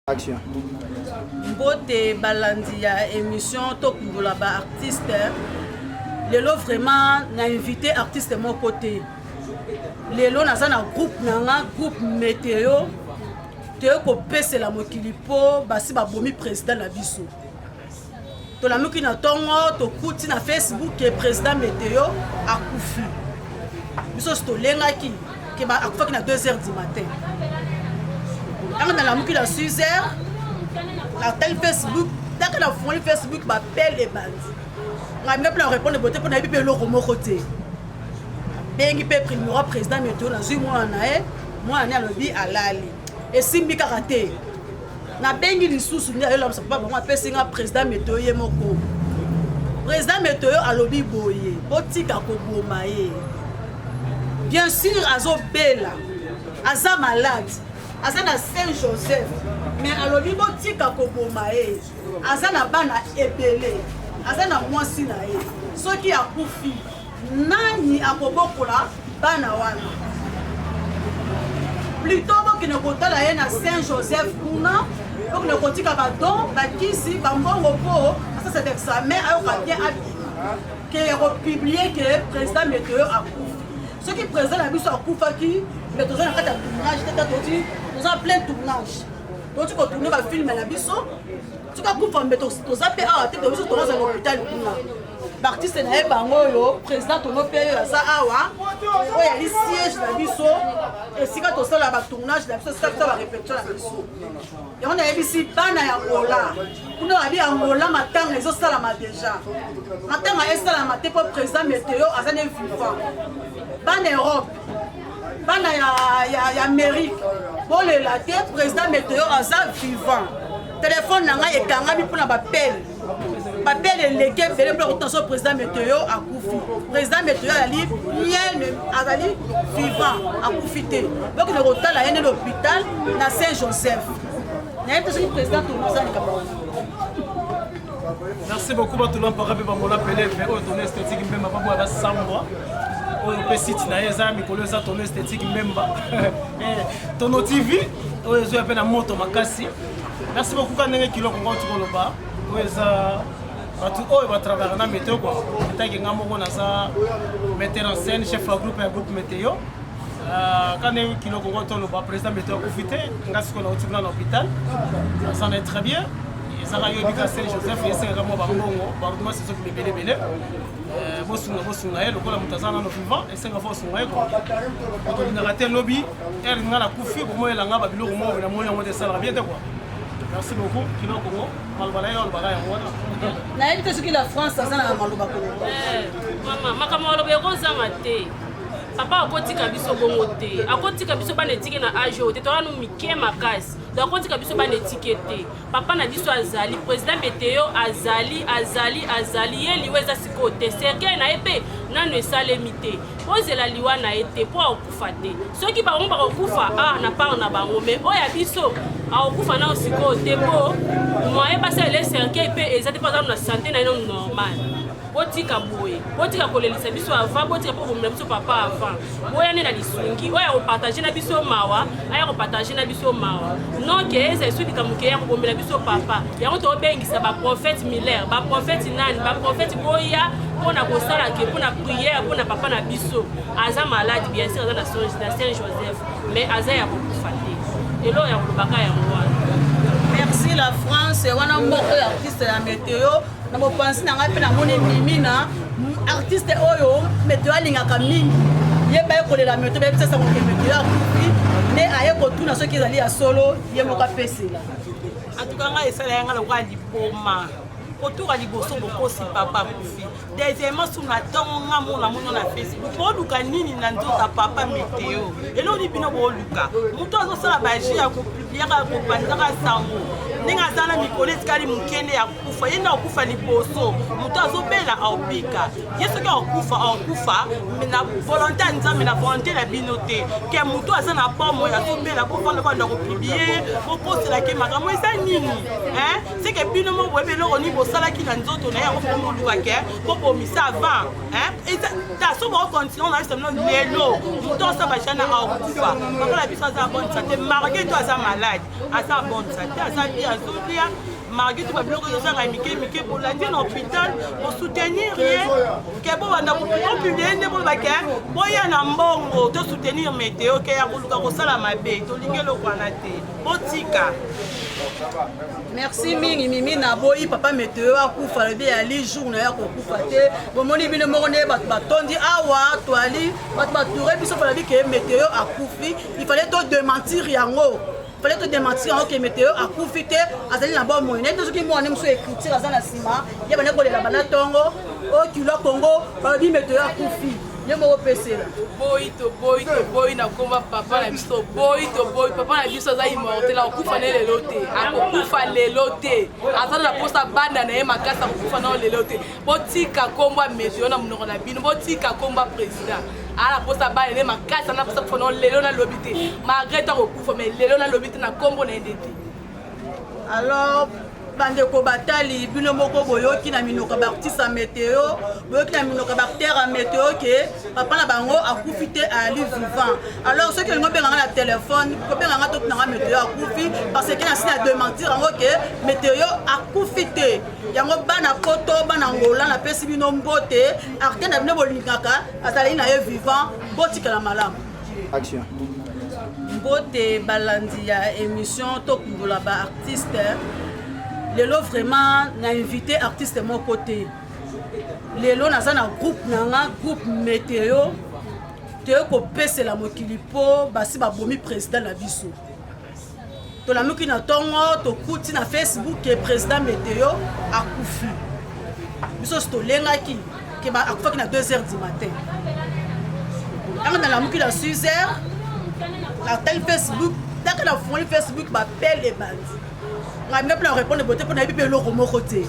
Action. Mbote balandi ya émission tokundola ba artiste. Lelo vraiment na invité artiste mon côté. Lelo naza na groupe météo. Te ko pese la mokili po basi ba bomi président na biso. To la muki na tongo to kuti na Facebook ke président météo akufi. Biso sto lenga ki ke ba akufa ki na 2h du matin. Quand on a la mouki à 6h, la tel Facebook, dès que la folie Facebook m'appelle les bandes. On a même pas répondre de beauté pour n'aller pas l'eau au côté. Bien qu'il peut prendre le président météo dans une mois moi on a le bi à l'ali. Et si mi karaté, na bengi li sous ni à l'homme ça pas moi appeler un président météo yé moko. Président météo à lobby boyé, botika ko bomaye. Bien sûr azo bella, aza malade. Azana Saint-Joseph, mais alobi botika koboma e. Azana bana ebele, azana mwasi na e. Soki akufi, nani akobokola bana wana. Plutôt boki ne kotala ye na Saint-Joseph kuna, boki ne kotika badon, bakisi, bambongo po, ça c'est examen, ayoka bien habillé. Que republié que président météo akufi. Ceux qui président la biso akufaki, mais tous en fait un tournage, nous avons plein de tournages. Donc tu peux tourner un film la biso, tu peux couper mais tous appels à tête de biso dans un hôpital kuna. L'artiste na bango yo, président tono pays ya za awa, o ya li siège la biso, et si quand on sort la tournage la biso ça va répéter la biso. Et on a ici bana ya Angola. Kuna abi Angola matanga ezo sala ma déjà. Matanga esala ma te pour président météo azane vivant. Bana Europe. Bana ya Amérique. Bon le laté président météo aza vivant. Téléphone nanga ekanga bi pour na bapel. Bapel légué fele pour attention président météo a Koufi. Président météo ali bien azali vivant a Koufité. Donc le retour à l'hôpital na Saint-Joseph. Merci beaucoup à tout le monde pour avoir appelé ton esthétique même pas pour Sambwa. Au petit naeza mikolo za ton esthétique même pas. Ton TV, ozo appelle na moto makasi. Merci beaucoup quand ngé kilo ko ngoti ko loba. Oza batu oyo ba travailler na météo quoi. Tangi ngamo ko na sa metteur en scène chef de groupe météo. Quand on a eu le président météo profité, on a eu à l'hôpital, ça en est très bien. Et ça a eu à Saint-Joseph, et c'est vraiment bon, c'est ce qui est belé. Merci beaucoup. Papa akotika biso bongo te akotika biso banetike na age te to anu mike makasi donc akotika biso banetike te papa na biso azali président météo azali ye liweza siko te serge na epé nanu esalemi te pozela liwa na ete po akufa te soki bango bakokufa na part na bango mais oya biso akufa na siko te po moyen basa le serge pe ezate pas na santé na non normal. Botika boye, botika kolelisa biso avant, botika po bomela biso papa avant. Boya ne na lisungi, oya ko partager na biso mawa, aya ko partager na biso mawa. Non ke eza sudi kamuke ya ko bomela biso papa. Ya ko to bengisa ba prophète Miller, ba prophète nani, ba prophète boya pona ko sala ke pona prière pona papa na biso. Aza malade bien sûr dans Saint-Joseph, mais aza ya kokufa te. Elo ya kolobaka ya mwa. Merci la France, wana moko artiste ya météo. Na mo pensi na ngapi na moni mimina artiste oyo météo alingaka mingi ye ba ko la météo ba pesa ko météo akufi ne aye ko tuna soki ezali ya solo ye moka pesela atukanga esala yanga lokwa liboma kotuka liboso bokosi papa kufi deuxièmement suna tonga mona mono na Facebook oluka nini na nzota papa météo eloni bino boluka muto azosala baji ya ko publier ko panzaka sango ndenge aza na mikolo etikali mokende ya kufa ye nde akufa liboso moto azobela aobika ye soki akufa na volonté ya nzambe na volonté na bino te ke moto aza na pomo azobela bofanda banda kopiblie boposelaki makambo eza nini seke bino mo boyebi eloko nini bosalaki na nzoto na ye yango fo molukake bobomisa avant so bokocontinue na biso mino lelo moto osaba jana aokufa bakola biso aza abondisa te marge to aza malade aza abondisa te aza bi azolia marge to babiloko ezosanga mike bolandi na hôpital bosoutenir ye ke bobanda kopiblie nde bolobake boya na mbongo tosoutenir météo ke ya koluka kosala mabe tolingi eloko wana te botika. Merci mingi mimi na boyi papa météo akufa lobi ya li jour na ya kokufa te bomoni bino moko nde bato batondi awa toali bato batoure biso falabi ke météo akufi il fallait to démentir yango fallait te démentir yango ke météo akufi te azali na bon moyen nde soki mwana mosu écriture aza na nsima ye bane kolela bana tongo o kilo Congo balobi météo akufi ye moko pesela boyi na komba papa na biso boyi papa na biso aza immortel akufa ne lelo te akokufa lelo te aza na posa banda na ye makasi akokufa nao lelo te botika komba météo na monoko na bino botika komba président ala posa banda ne makasi ana posa kufa nao lelo na lobi te malgré to akokufa mais lelo na lobi te na kombo na ende te. Alors bandeko batali bino moko boyoki na minoka baartiste ya météo boyoki na minoka baacteur ya météo ke papa na bango akufi te ali vivant. Alors soki elingo benganga na telefone kobenganga to tunanga météo akufi parce que nasi na démentir yango ke météo akufi te yango bana poto bana ngola napesi bino mbote artiste na bino bolingaka azali na ye vivant botikala malamu. Action. Mbote balandi ya émission tokundola baartiste lelo vraiment na invité artiste mon côté lelo naza na groupe nanga groupe météo te ko pese la mokili po basi babomi président na biso to la muki na tongo to kuti na Facebook ke président météo akufi biso sto lenga ki ke ba akufa ki na 2h du matin anga na la muki na 6h la tel Facebook daka na fond Facebook ba pelle bandi nga même plan répondre boté pour na bipe loko moko te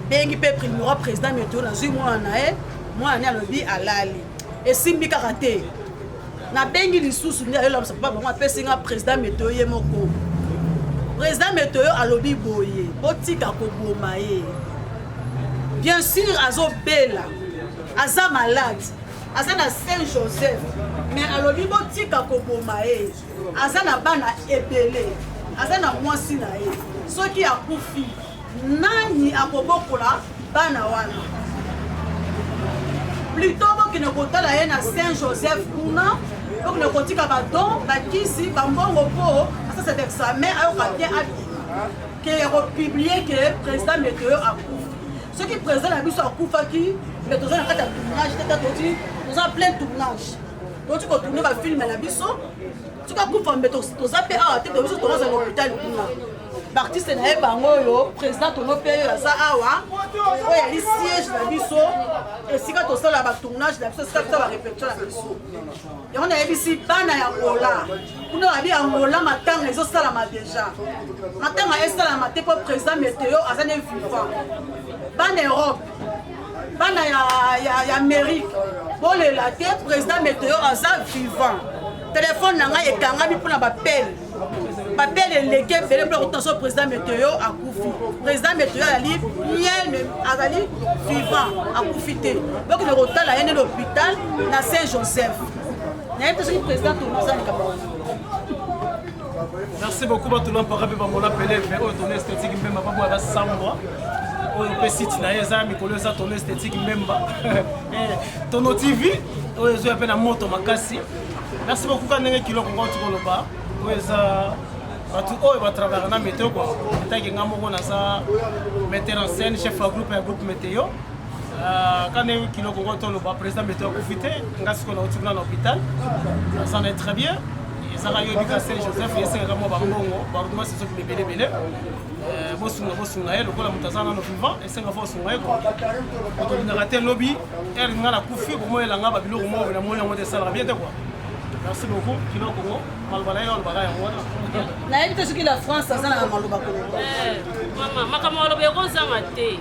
bengi pe primera président météo na zui moi na lobi alali et simbi karaté na bengi lisusu ndi ayo la papa bango apesi nga président météo ye moko président météo alobi boye botika ko boma ye bien sûr azo bela aza malade aza na Saint-Joseph mais alobi botika ko boma ye aza na bana ebele aza na mwasi na ye soki akufi nani akobokola bana wana plutôt bokende kotala ye na Saint-Joseph kuna bokende kotika badon bakisi bambongo po asa cet examen ayoka bien abima ke ekopublie ke président météo akufi soki président na biso akufaki mais toza na kati ya tournage teta toti toza plein tournage toti kotourne bafilme na biso soki akufa mbe toza mpe awa te tobiso tokoza na hôpital kuna baartiste na ye bango oyo président tono mpe oyo aza awa oyo yali siège na biso esika tosala batournage na biso esika biso barépétition na biso yango nayebisi bana ya ngola kuna babi ya ngola matanga ezosalama déjà matanga esalama te mpo président météo aza ne vivant bana Europe bana ya Amérique bolela te président météo aza vivant téléphone na ngai ekangami mpona bapele eleke fele mpo kotanso président météo akufi président météo azali bien azali vivant akufi te bokende kotala ye nde l'hôpital na Saint-Joseph nayebi te soki président tolozalika bango. Merci beaucoup batula mpaka mpe bangola pele fe oyo tourne esthétique mbemba babwa basambwa oyo mpe site na ye eza mikolo eza tourne esthétique mbemba tono tv oyo ezoya mpe na moto makasi. Merci beaucoup ka ndenge kiloko ngo tikoloba oyo eza batu oyo batravers na météo quoi etaki nga moko naza metteur en scène chef ya groupe météo ka ndenge kiloko ngo toloba président météo akufi te nga sikoyo nauti kuna na hôpital ça en est très bien ezaka yobi ka Saint-Joseph esengaka mwa bambongo baruduma sesoki lebelebele bosunga ye lokola moto aza nano vivant esenga fo osunga ye tolingaka te lobi ere nga nakufi komoyelanga babiloko moko na moni yango te esalaka bien te quoi Merci beaucoup. Kilo Congo. Malbana yo albara ya wana. Na yebi te soki la France aza na maloba Congo. Mama makambo maloba ekozanga te.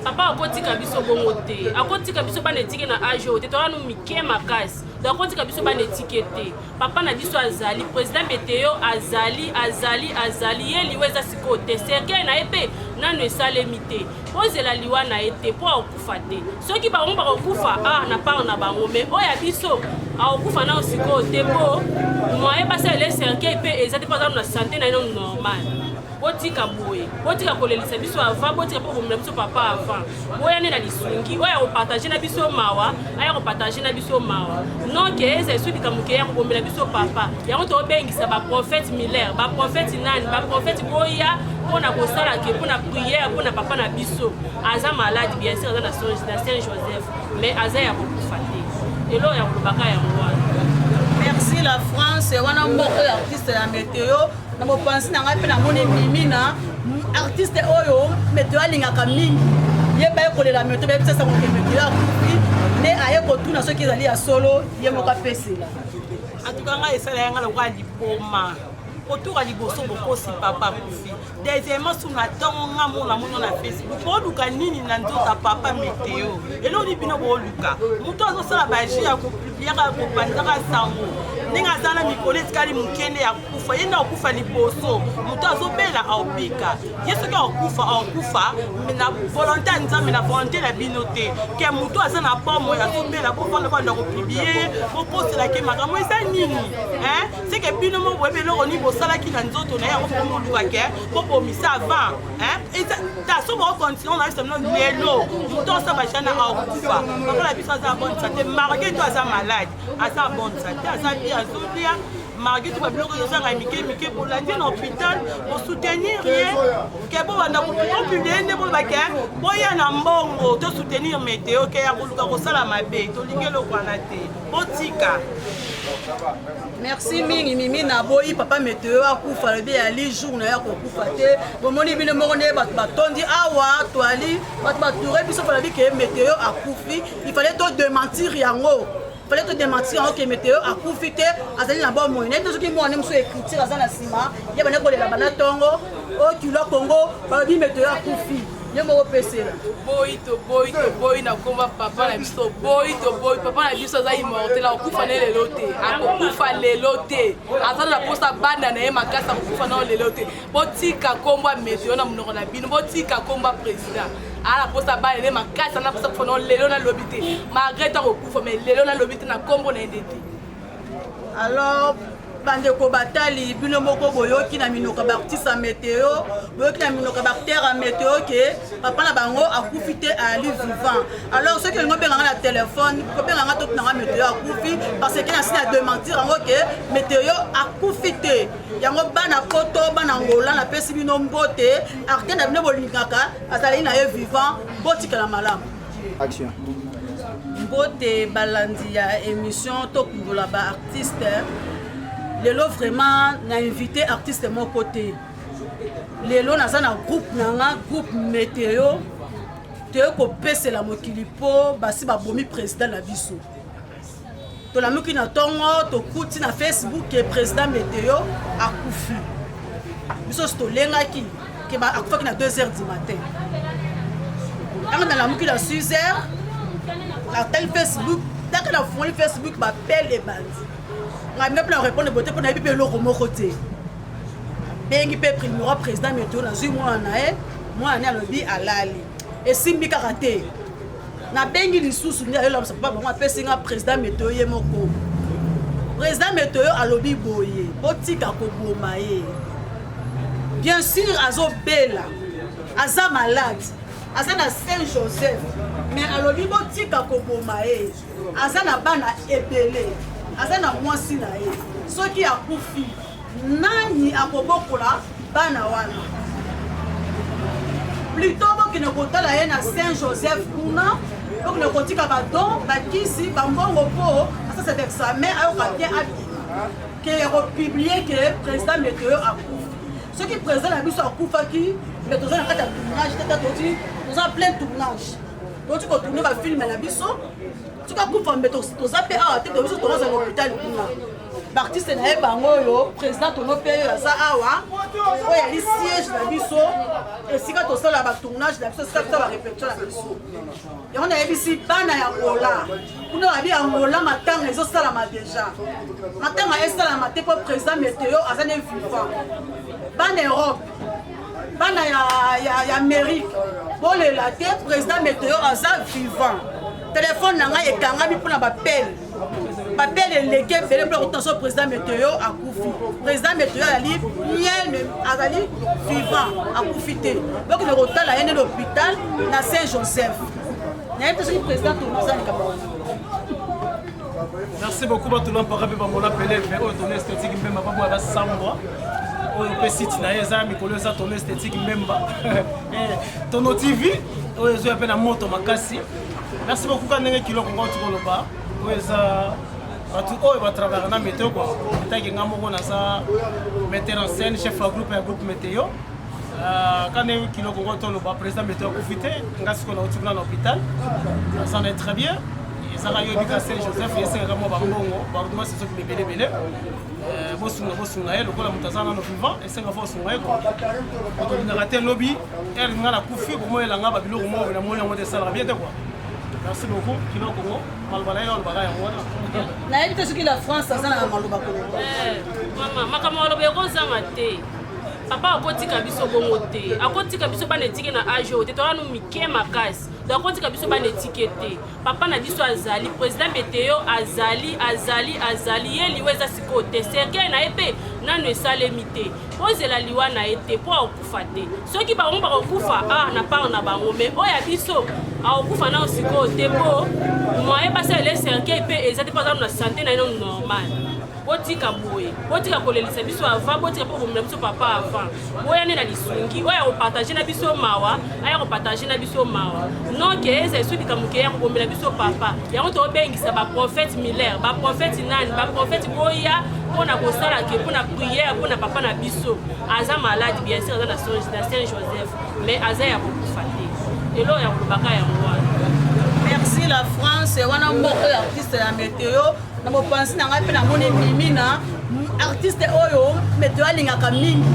Papa akotika biso bongo te. Akotika biso bana etike na age te. Toa no mike makasi. Donc akotika biso bana etike te. Papa na biso azali président Beteo azali ye liweza sikote. Sergei na ebe nanu esalemi te. Ozela liwa na ete po akufa te. Soki bango bakokufa na part na bango mais oya biso akufa na sikote po moyen basa le Sergei pe ezate pas na santé na ino normal. Botika boye, botika kolelisa biso avant, botika po komela biso papa avant. Boya ne na lisungi, oya partager na biso mawa, aya ko partager na biso mawa. Non que eza sudi kamuke ya komela biso papa. Ya ko to bengisa ba prophète Miller, ba prophète nani, ba prophète boya pona ko sala ke pona prière pona papa na biso. Aza malade bien sûr dans la Saint-Joseph, mais aza ya ko kufate. Elo ya ko baka ya mwa. Merci la France, wana moko ya artiste ya Meteo. Na mopansi na ngai pe na moni mimina artiste oyo Meteo alingaka mingi ye ba ekolela Meteo ba pesa ko Meteo akufi ne aye ko tuna soki ezali ya solo ye moko apesela atuka ngai esala yanga lokwa liboma autour à liboso bokosi papa kufi deuxièmement sur na tongo nga mona mona na Facebook oluka nini na nzota papa Meteo elo ni bino boluka muto azosala baji ya kopublier ka kopandaka sango ninga zana mikolo etikali mukende ya kufa yenda okufa liboso muto azobela aopika yeso ke akufa na volonté nzambe na volonté la bino te ke muto azana pomo ya azobela po fanda banda kopublier bokosela ke makambo eza nini c'est que bino mo webelo oni salaki na nzoto na ya ko luka ke po pomisa avant ta so bo continue na ça non lelo muto sa ba jana akufa papa la biso za bonne santé marqué toi ça malade asa bonne santé asa bien sodia marqué tu ba biloko za nga mike pour la en hôpital pour soutenir rien ke bo banda ko publier ne bo ba ke boya na mbongo to soutenir Meteo ke ya ko luka ko sala mabe to lingelo kwana te botika. Merci mingi mimi na boyi papa Meteo akufa le ya li jour na ya ko kufa te bomoni bino moko ne batondi awa to ali batoure biso pour la vie que Meteo akufi il fallait to démentir yango fallait te démentir que Meteo akufi te azali na bon moyen to soki mwana mso écriture azana sima ya bana ko le la bana tongo o kilo Congo ba bi Meteo akufi ye mo pesela boy na komba papa na biso boy papa na biso za immortel akufa na lelo te akufa lelo te azana na posta banda na ye makasa akufa na lelo te botika komba Meteo na munoko na bino botika komba président ala posta banda ne makasa na posta fono lelo na lobité malgré ta akufa mais lelo na lobité na kombo na ndete. Alors bande ko batali bino moko boyoki na minoka ba artiste Meteo boyoki na minoka ba acteur Meteo ke papa na bango akufi te ali vivant. Alors ceux qui ngombe ngana na téléphone ko be ngana tot na Meteo akufi parce que na sina démentir ngo ke Meteo akufi te yango bana koto bana ngola na pesi bino mbote artiste na bino bolingaka azali na ye vivant botika la malamu action mbote balandi ya émission to kundola ba artiste. Lelo vraiment na invité artiste mon côté. Lelo naza na groupe Meteo. Te ko pese la mokili po basi ba bomi président na biso. To la muki na tongo to kuti na Facebook ke président Meteo akufi. Biso sto lenga ki ke ba akufa ki na 2h du matin. Anga na la muki na 6h. La tel Facebook, dès que la fond Facebook ba pelle les bandes. On a plein répondre beauté pour n'aller le romo côté. Bengi pe primera président Meteo na zui moi na lobby alali. Et simbi karaté. Na bengi lisusu ni ayo la pas bon apesi nga président Meteo ye moko. Président Meteo a lobby boye, botika ko bomaye. Bien sûr azo bela. Aza malade. Aza na Saint-Joseph. Mais a lobby botika ko bomaye. Aza na bana ebele. Azana mwasi na ye soki akufi nani akobokola bana wana plutôt bokine kotala ye na Saint-Joseph kuna bokine kotika badon bakisi bambongo po asa cet examen ayoka bien ke republier ke président Meteo akufi soki président na biso akufaki mais toza na kati ya tournage tata toti toza plein tournage toti kotourne bafilme na biso soki akufa mbe toza mpe awa te biso toza na hôpital kuna baartiste na ye bango oyo président tono mpe oyo aza awa oyo ali siège na biso esika tosala batournage na biso esika tosala barépétition na biso yango nayebisi bana ya ngola kuna babi ya ngola matanga ezosalama déjà matanga esalama te mpo président météo aza ne vivant bana Europe bana ya Amérique bolela te président météo aza vivant téléphone na ngai ekangami mpona bapele eleki ebele mpo kotanso président météo akufi président météo azali bien azali vivant akufi te bokende kotala ye nde l'hôpital na Saint-Joseph nayebi te soki président tozalika merci beaucoup batula mpaka mpe bamona peleve oyo tono esthétique mbemba baboya basambwa oyo mpe site na ye eza mikolo eza tono esthétique mbemba tono tv oyo ezoya mpe na moto makasi merci beaucoup ka ndenge kiloko ngo tikoloba oyo eza bato oyo batravaillaka na météo kua etaki nga moko naza metteur en scène chef ya groupe météo ka ndenge kiloko ngo toloba président météo akufi te nga sikoyo nauti kuna na hôpital ça est très bien ezaka yo ebika Saint Joseph esengaka mwa bambongo baruduma sesoki mebelebele bosunga ye lokola moto aza nano vivant esenga fo osunga ye kua otolingaka te lobi ere nga nakufi komoyelanga babiloko moko na moni yango te esalaka bien te kua merci beaucoup kiloko ngo maloba na ye olobaka yango wana nayebi te soki la France aza na maloba koloba mama makambo maloba ekozanga te papa akotika biso bongo te akotika biso bana etike na age oyo te tolanu mike makasi donc akotika biso bana etike te papa na biso azali président météo azali ye liwa eza sikoyo te cercueil na ye mpe nano esalemi te ozela liwa na ye te mpo akokufa te soki bango bakokufa na part na bango me oyo ya biso akokufa nao sikoyo te mpo moye basalele cercueil mpe eza te mpo azalo na santé na ye nano normal botika boye botika kolelisa biso avant botika mpo bomela biso papa avant boya nde na lisungi oyo akopartage na biso mawa aya kopartage na biso mawa noke eza esudika moke ya kobomela biso papa yango tobengisa baprofete miller baprofete nani baprofete boya mpona kosala ke mpona priere mpona papa na biso aza malade bien sûr aza na Saint Joseph mais aza ya kokufa te elo ya kolobaka yango wana merci la France wana moko ya artiste ya météo na mopanzi na ngai mpe namoni mimi na artiste oyo météo alingaka mingi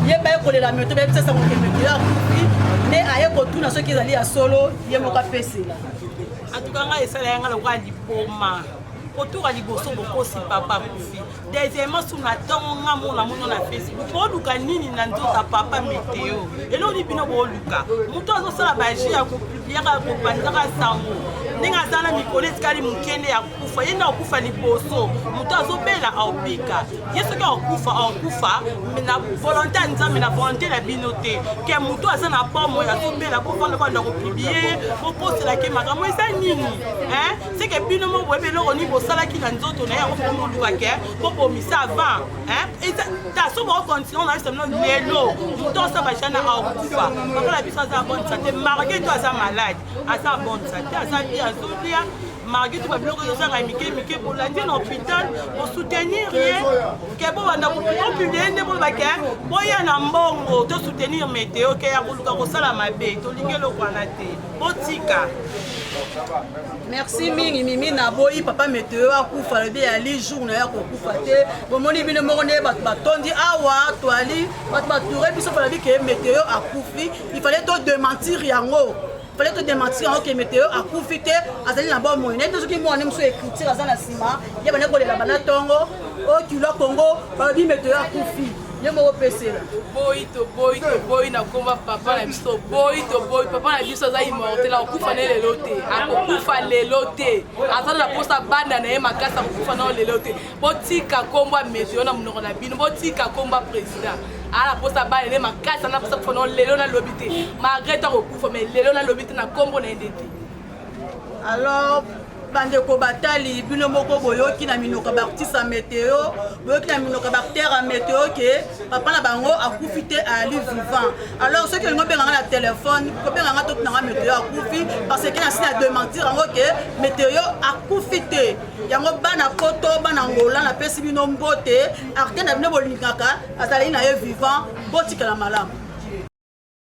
ye baye kolela météo bayebisasa moke météo akufi nde aye kotuna soki ezali ya solo ye moko apesela atuka ngai esala yanga lokola liboma kotoka liboso bokosi papa akufi deuxièmement suna ntango nga mona mono na Facebook booluka nini na nzoto papa météo eloni bino booluka moto azosala baje ya kopubliaka kopanzaka sango ndenge aza na mikolo etikali mokende ya kufa ye nde akufa liboso moto azobela aobika ye soki akufa na volonté ya nzambe na volonté na bino te ke moto aza na pomo azobela bofanda banda kopiblie boposelaki makambo eza nini seke bino mo boyeba eloko nini bosalaki na nzoto na ye yango mpo molukake mpo bomisa avant taso bokokontinue na biso mino lelo moto osa bajana aokufa bakola biso aza bonne santé marge to aza malade aza bonne santé aza bien azolia marge to babiloko ezosanga mike bolandi na hôpital bosoutenir ye ke bobanda kopiblie nde bolobake boya na mbongo to soutenir météo ke ya koluka kosala mabe tolingi eloko wana te botika merci mingi mimi naboyi papa météo akufa lobi ali jour na ya kokufa te bomoni bino moko nde bato batondi awa toali bato batoure biso balobi ke météo akufi il fallait to démentir yango fallait te démentir yango ke météo akufi te azali na bomoi nayebi te soki mwana mosusu écriture aza na nsima ye bande kolela bana ntongo okilo kongo balobi météo akufi ye moko pesela boyi na komba papa na biso boyi papa na biso aza immortel akokufa ne lelo te akokufa lelo te aza na posa banda na ye makasi akokufa nao lelo te botika komba météo na monoko na bino botika komba président ala posa bana ne makasi ana posa kufa nao lelo nalobi te malgré to akokufa mais lelo nalobi te na kombo na yende te alors bandeko batali bino moko boyoki na minoko baartiste ya météo boyoki na minoko baacteur ya météo ke papa na bango akufi te ali vivant alors soki elingo obenganga na telefone kobenganga to tunanga météo akufi parce que nasi na démentir yango ke météo akufi te yango bana poto bana ngola napesi bino mbote artiste na bino bolingaka azali na ye vivant botikala malamu